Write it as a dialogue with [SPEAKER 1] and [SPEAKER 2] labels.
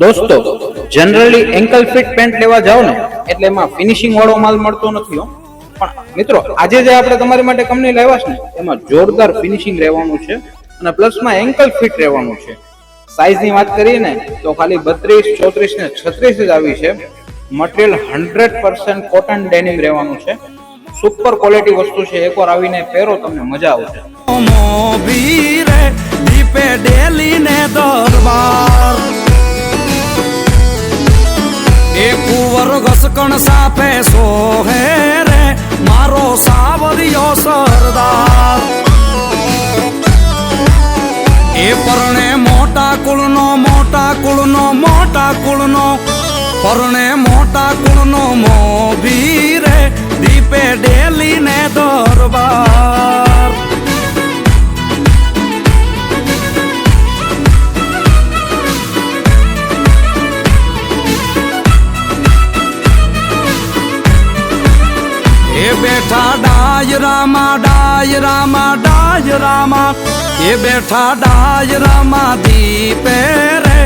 [SPEAKER 1] દોસ્તો generally ankle fit pant લેવા જાવ ને એટલે એમાં ફિનિશિંગ વાળો માલ મળતો નથી હો. પણ મિત્રો આજે જે આપણે તમારી માટે કંપની લાવ્યા છે ને એમાં જોરદાર ફિનિશિંગ રહેવાનું છે અને પ્લસમાં એન્કલ ફિટ રહેવાનું છે. સાઈઝની વાત કરીએ ને તો ખાલી 32, 34 ને 36 જ આવી છે. મટીરિયલ 100% કોટન ડેનિમ રહેવાનું છે. સુપર ક્વોલિટી વસ્તુ છે. એકવાર આવીને પહેરો તમને મજા આવશે.
[SPEAKER 2] એ કુંવર ઘસકણ સાપે સોહે રે મારો સાવરિયો સરદાર. એ પરણે મોટા કુળનો પરણે મોટા કુળનો મોભી રે દીપે ડેલી ને દરબાર. એ બેઠા ડાયરામાં એ બેઠા ડાયરામાં દીપે રે